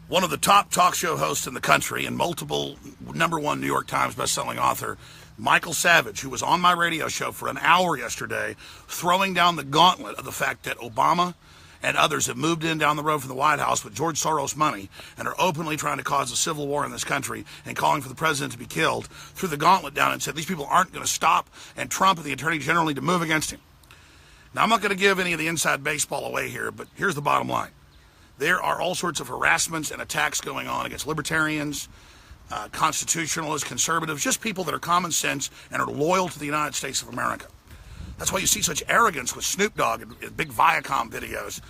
One of the top talk show hosts in the country and multiple #1 New York Times bestselling author, Michael Savage, who was on my radio show for an hour yesterday, throwing down the gauntlet of the fact that Obama and others have moved in down the road from the White House with George Soros money and are openly trying to cause a civil war in this country and calling for the president to be killed, threw the gauntlet down and said these people aren't going to stop, and Trump and the Attorney General need to move against him. Now, I'm not going to give any of the inside baseball away here, but here's the bottom line. There are all sorts of harassments and attacks going on against libertarians, constitutionalists, conservatives, just people that are common sense and are loyal to the United States of America. That's why you see such arrogance with Snoop Dogg and big Viacom videos,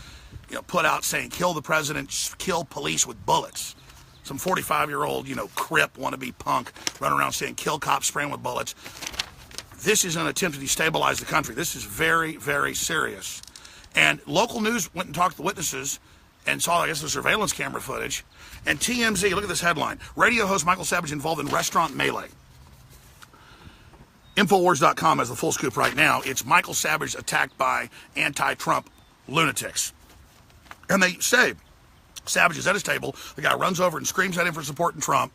put out saying, kill the president, kill police with bullets. Some 45-year-old, crip, wannabe punk running around saying, kill cops, spraying with bullets. This is an attempt to destabilize the country. This is very, very serious. And local news went and talked to the witnesses and saw, I guess, the surveillance camera footage. And TMZ, look at this headline. Radio host Michael Savage involved in restaurant melee. Infowars.com has the full scoop right now. It's Michael Savage attacked by anti-Trump lunatics. And they say, Savage is at his table. The guy runs over and screams at him for supporting Trump,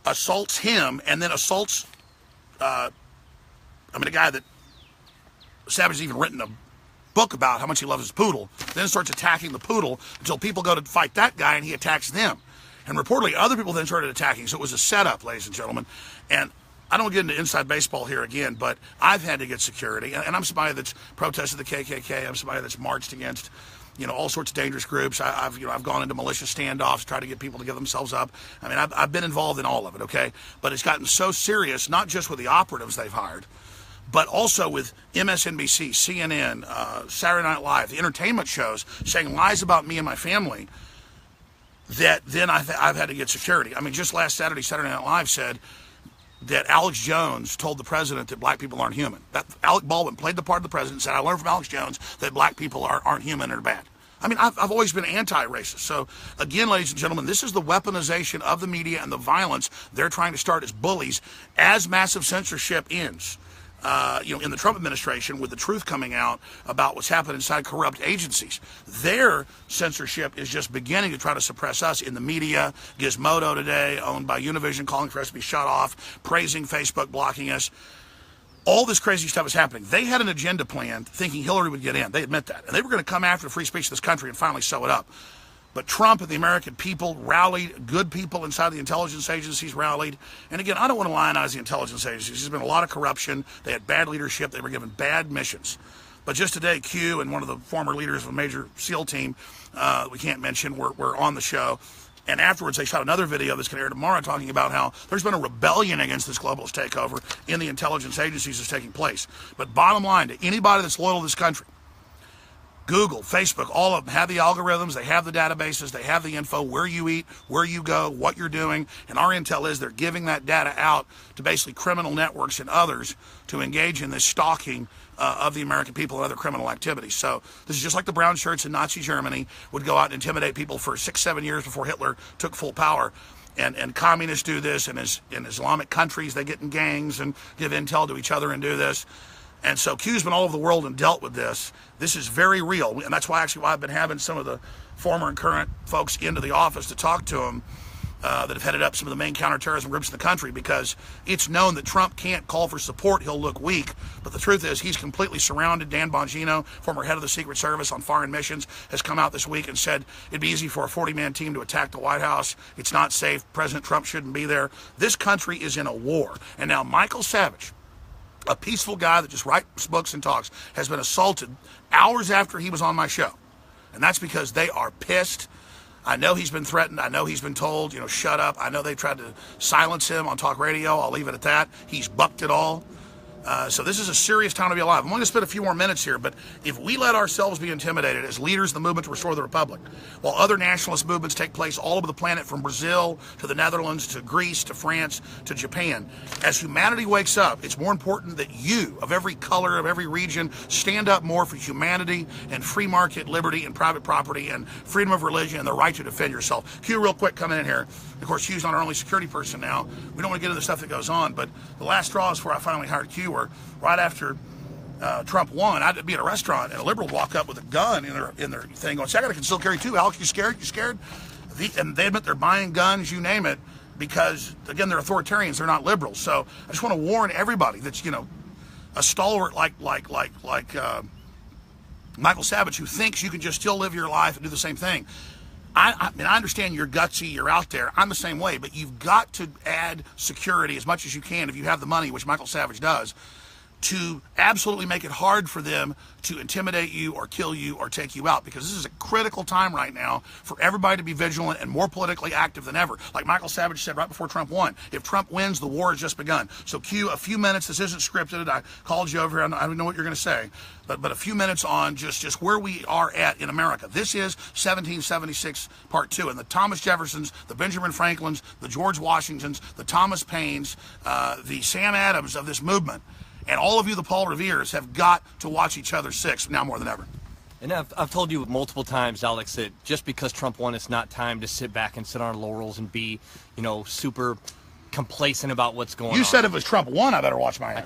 assaults him, and then assaults, a guy that Savage has even written a book about how much he loves his poodle, then starts attacking the poodle until people go to fight that guy and he attacks them. And reportedly other people then started attacking. So it was a setup, ladies and gentlemen. And I don't get into inside baseball here again, but I've had to get security. And I'm somebody that's protested the KKK. I'm somebody that's marched against, all sorts of dangerous groups. I've gone into malicious standoffs, tried to get people to give themselves up. I mean, I've been involved in all of it, okay? But it's gotten so serious, not just with the operatives they've hired, but also with MSNBC, CNN, Saturday Night Live, the entertainment shows, saying lies about me and my family, that then I've had to get security. I mean, just last Saturday, Saturday Night Live said that Alex Jones told the president that black people aren't human. That Alec Baldwin played the part of the president and said, I learned from Alex Jones that black people aren't human and are bad. I mean, I've always been anti-racist. So, again, ladies and gentlemen, this is the weaponization of the media and the violence they're trying to start as bullies as massive censorship ends. In the Trump administration, with the truth coming out about what's happened inside corrupt agencies. Their censorship is just beginning to try to suppress us in the media. Gizmodo today, owned by Univision, calling for us to be shut off, praising Facebook, blocking us. All this crazy stuff is happening. They had an agenda planned, thinking Hillary would get in. They admit that. And they were going to come after the free speech of this country and finally sew it up. But Trump and the American people rallied, good people inside the intelligence agencies rallied. And again, I don't want to lionize the intelligence agencies. There's been a lot of corruption. They had bad leadership. They were given bad missions. But just today, Q and one of the former leaders of a major SEAL team, we can't mention, were on the show. And afterwards, they shot another video that's going to air tomorrow talking about how there's been a rebellion against this globalist takeover in the intelligence agencies that's taking place. But bottom line, to anybody that's loyal to this country, Google, Facebook, all of them have the algorithms, they have the databases, they have the info, where you eat, where you go, what you're doing. And our intel is they're giving that data out to basically criminal networks and others to engage in this stalking of the American people and other criminal activities. So this is just like the brown shirts in Nazi Germany would go out and intimidate people for 6-7 years before Hitler took full power. And communists do this, and in Islamic countries they get in gangs and give intel to each other and do this. And so Q's been all over the world and dealt with this. This is very real. And that's why I've been having some of the former and current folks into the office to talk to them that have headed up some of the main counterterrorism groups in the country, because it's known that Trump can't call for support. He'll look weak. But the truth is he's completely surrounded. Dan Bongino, former head of the Secret Service on foreign missions, has come out this week and said it'd be easy for a 40-man team to attack the White House. It's not safe. President Trump shouldn't be there. This country is in a war. And now Michael Savage, a peaceful guy that just writes books and talks, has been assaulted hours after he was on my show. And that's because they are pissed. I know he's been threatened. I know he's been told, shut up. I know they tried to silence him on talk radio. I'll leave it at that. He's bucked it all. So this is a serious time to be alive. I'm going to spend a few more minutes here, but if we let ourselves be intimidated as leaders of the movement to restore the republic, while other nationalist movements take place all over the planet, from Brazil to the Netherlands to Greece to France to Japan, as humanity wakes up, it's more important that you, of every color, of every region, stand up more for humanity and free market liberty and private property and freedom of religion and the right to defend yourself. Q, real quick, coming in here. Of course, Q's not our only security person now. We don't want to get into the stuff that goes on, but the last straw is where I finally hired Q, where right after Trump won, I'd be at a restaurant and a liberal walk up with a gun in their thing going, "See, I got a concealed carry too, Alex, you scared? You scared?" And they admit they're buying guns, you name it, because, again, they're authoritarians, they're not liberals. So I just want to warn everybody that's, a stalwart like Michael Savage, who thinks you can just still live your life and do the same thing. I mean, I understand you're gutsy, you're out there. I'm the same way, but you've got to add security as much as you can if you have the money, which Michael Savage does, to absolutely make it hard for them to intimidate you or kill you or take you out, because this is a critical time right now for everybody to be vigilant and more politically active than ever. Like Michael Savage said right before Trump won, if Trump wins, the war has just begun. So Q, a few minutes, this isn't scripted, I called you over here, I don't know what you're going to say, but a few minutes on just where we are at in America. This is 1776 Part 2, and the Thomas Jeffersons, the Benjamin Franklins, the George Washingtons, the Thomas Paines, the Sam Adams of this movement, and all of you, the Paul Reveres, have got to watch each other six, now more than ever. And I've told you multiple times, Alex, that just because Trump won, it's not time to sit back and sit on our laurels and be, super complacent about what's going on. You said if it was Trump won, I better watch my ass. I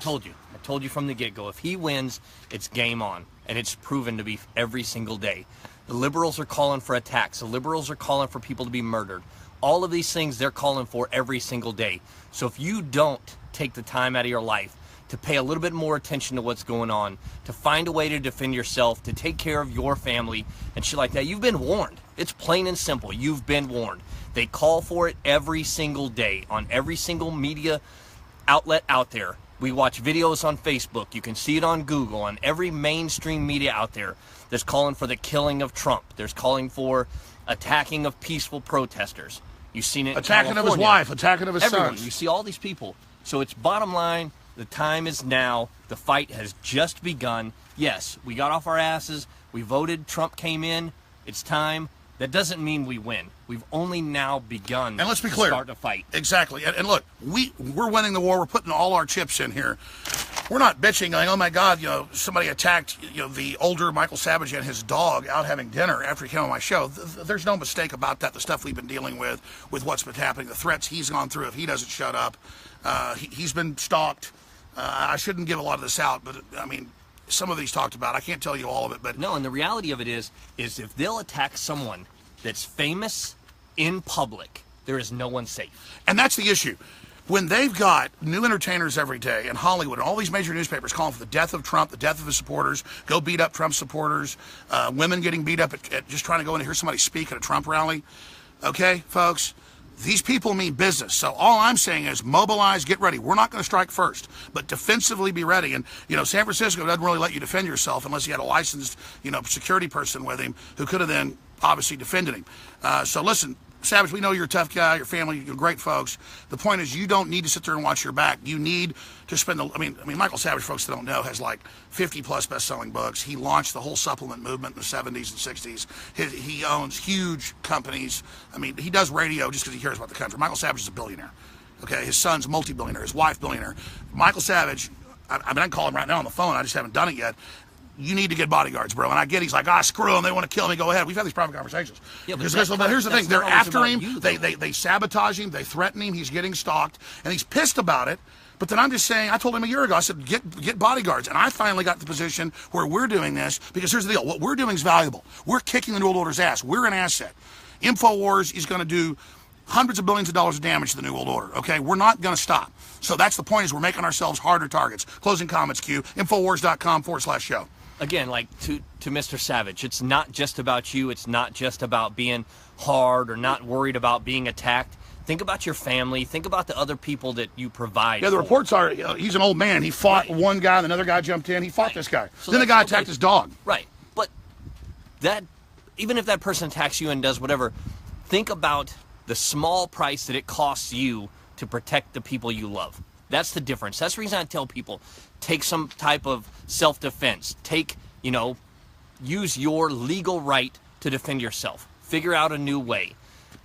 told you from the get-go. If he wins, it's game on. And it's proven to be every single day. The liberals are calling for attacks. The liberals are calling for people to be murdered. All of these things they're calling for every single day. So if you don't take the time out of your life to pay a little bit more attention to what's going on, to find a way to defend yourself, to take care of your family and shit like that, you've been warned. It's plain and simple. You've been warned. They call for it every single day on every single media outlet out there. We watch videos on Facebook. You can see it on Google, on every mainstream media out there. There's calling for the killing of Trump. There's calling for attacking of peaceful protesters. You've seen it attacking of his wife, attacking of his sons. You see all these people. So it's bottom line, the time is now. The fight has just begun. Yes, we got off our asses. We voted. Trump came in. It's time. That doesn't mean we win. We've only now begun and let's be clear, start to fight. Exactly. And look, we're winning the war. We're putting all our chips in here. We're not bitching going, oh my God, somebody attacked, the older Michael Savage and his dog out having dinner after he came on my show. There's no mistake about that. The stuff we've been dealing with what's been happening, the threats he's gone through if he doesn't shut up. He's been stalked. I shouldn't give a lot of this out, but I mean, some of these talked about. I can't tell you all of it, but no. And the reality of it is if they'll attack someone that's famous in public, there is no one safe. And that's the issue. When they've got new entertainers every day in Hollywood and all these major newspapers calling for the death of Trump, the death of his supporters, go beat up Trump supporters, women getting beat up at just trying to go in and hear somebody speak at a Trump rally. Okay, folks, these people mean business. So all I'm saying is mobilize, get ready. We're not going to strike first, but defensively be ready. And, San Francisco doesn't really let you defend yourself unless you had a licensed, security person with him who could have then obviously defended him. So listen, Savage, we know you're a tough guy, your family, you're great folks. The point is you don't need to sit there and watch your back. You need to spend I mean, Michael Savage, folks that don't know, has like 50 plus best-selling books. He launched the whole supplement movement in the 70s and 60s. He owns huge companies. I mean, he does radio just because he cares about the country. Michael Savage is a billionaire. Okay, his son's multi-billionaire, his wife billionaire. Michael Savage, I can call him right now on the phone. I just haven't done it yet. You need to get bodyguards, bro. And I get he's like, screw them. They want to kill me. Go ahead. We've had these private conversations. Yeah, but here's the thing. They're after him. They sabotage him. They threaten him. He's getting stalked. And he's pissed about it. But then I'm just saying, I told him a year ago, I said, get bodyguards. And I finally got to the position where we're doing this because here's the deal. What we're doing is valuable. We're kicking the New World Order's ass. We're an asset. InfoWars is going to do hundreds of billions of dollars of damage to the New World Order. Okay, we're not going to stop. So that's the point is we're making ourselves harder targets. Closing comments, Q. Infowars.com/show. Again, like to Mr. Savage, it's not just about you. It's not just about being hard or not worried about being attacked. Think about your family. Think about the other people that you provide. Yeah, the reports are he's an old man. He fought one guy, and another guy jumped in. He fought this guy. So then the guy attacked his dog. Right. But that, even if that person attacks you and does whatever, think about the small price that it costs you to protect the people you love. That's the difference. That's the reason I tell people, take some type of self-defense. Use your legal right to defend yourself. Figure out a new way.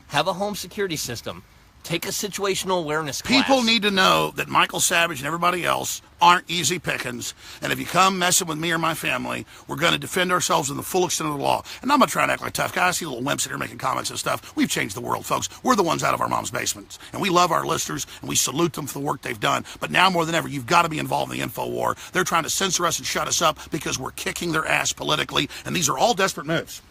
Have a home security system. Take a situational awareness class. People need to know that Michael Savage and everybody else aren't easy pickings. And if you come messing with me or my family, we're going to defend ourselves in the full extent of the law. And I'm not trying to act like a tough guy. I see little wimps in here making comments and stuff. We've changed the world, folks. We're the ones out of our mom's basements. And we love our listeners, and we salute them for the work they've done. But now more than ever, you've got to be involved in the info war. They're trying to censor us and shut us up because we're kicking their ass politically. And these are all desperate moves.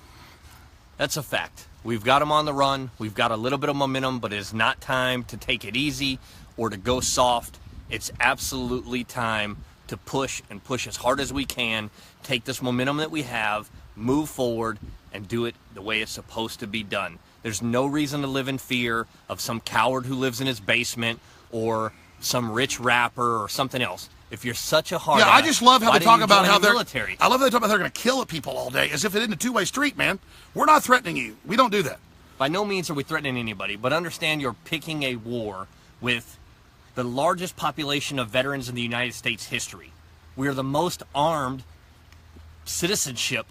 That's a fact. We've got them on the run. We've got a little bit of momentum, but it is not time to take it easy or to go soft. It's absolutely time to push and push as hard as we can, take this momentum that we have, move forward, and do it the way it's supposed to be done. There's no reason to live in fear of some coward who lives in his basement or some rich rapper or something else. If you're such a hard I just love how they talk about how they're military. I love how they talk about they're going to kill people all day, as if it isn't a two-way street, man. We're not threatening you. We don't do that. By no means are we threatening anybody, but understand you're picking a war with the largest population of veterans in the United States history. We are the most armed citizenship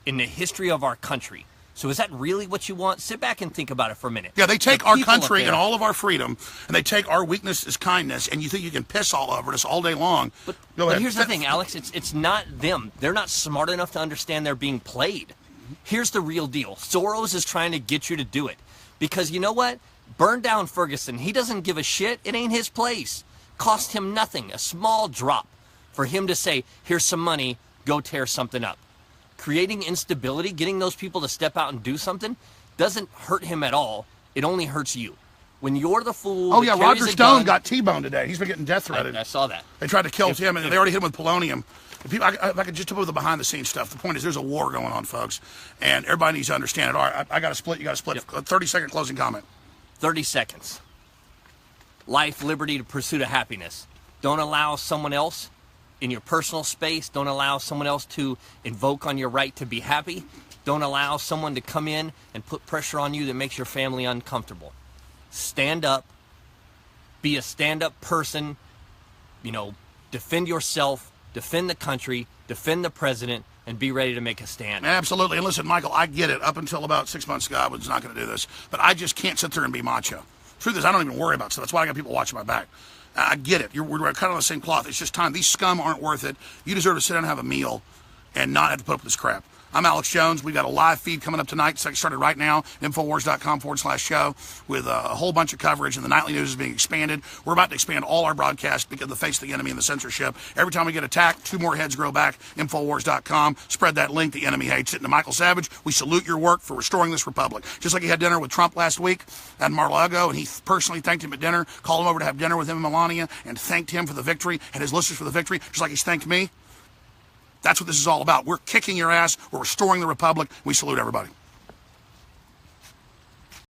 in the history of our country. So is that really what you want? Sit back and think about it for a minute. Yeah, they take our country and all of our freedom, and they take our weakness as kindness, and you think you can piss all over us all day long. But Go ahead. Here's the thing, Alex. It's not them. They're not smart enough to understand they're being played. Here's the real deal. Soros is trying to get you to do it. Because you know what? Burn down Ferguson. He doesn't give a shit. It ain't his place. Cost him nothing. A small drop for him to say, here's some money, go tear something up. Creating instability, getting those people to step out and do something, doesn't hurt him at all. It only hurts you. When you're the fool. Oh, yeah, Roger Stone got T-boned today. He's been getting death threatened. I saw that. They tried to kill him, and they already hit him with polonium. If I could just talk about the behind-the-scenes stuff. The point is there's a war going on, folks, and everybody needs to understand it. All right, I got to split. You got to split. Yep. A 30-second closing comment. 30 seconds. Life, liberty, the pursuit of happiness. Don't allow someone else in your personal space. Don't allow someone else to invoke on your right to be happy. Don't allow someone to come in and put pressure on you that makes your family uncomfortable. Stand up. Be a stand-up person. You know, defend yourself, defend the country, defend the president, and be ready to make a stand. Absolutely. And listen, Michael, I get it. Up until about 6 months ago, I was not going to do this. But I just can't sit there and be macho. Truth is, I don't even worry about stuff. That's why I got people watching my back. I get it. We're kind of on the same cloth. It's just time. These scum aren't worth it. You deserve to sit down and have a meal and not have to put up with this crap. I'm Alex Jones. We've got a live feed coming up tonight. It's started right now, Infowars.com/show, with a whole bunch of coverage, and the nightly news is being expanded. We're about to expand all our broadcasts because of the face of the enemy and the censorship. Every time we get attacked, 2 more heads grow back. Infowars.com. Spread that link. The enemy hates it. And to Michael Savage, we salute your work for restoring this republic. Just like he had dinner with Trump last week at Mar-a-Lago, and he personally thanked him at dinner, called him over to have dinner with him and Melania, and thanked him for the victory, and his listeners for the victory, just like he's thanked me. That's what this is all about. We're kicking your ass. We're restoring the republic. We salute everybody.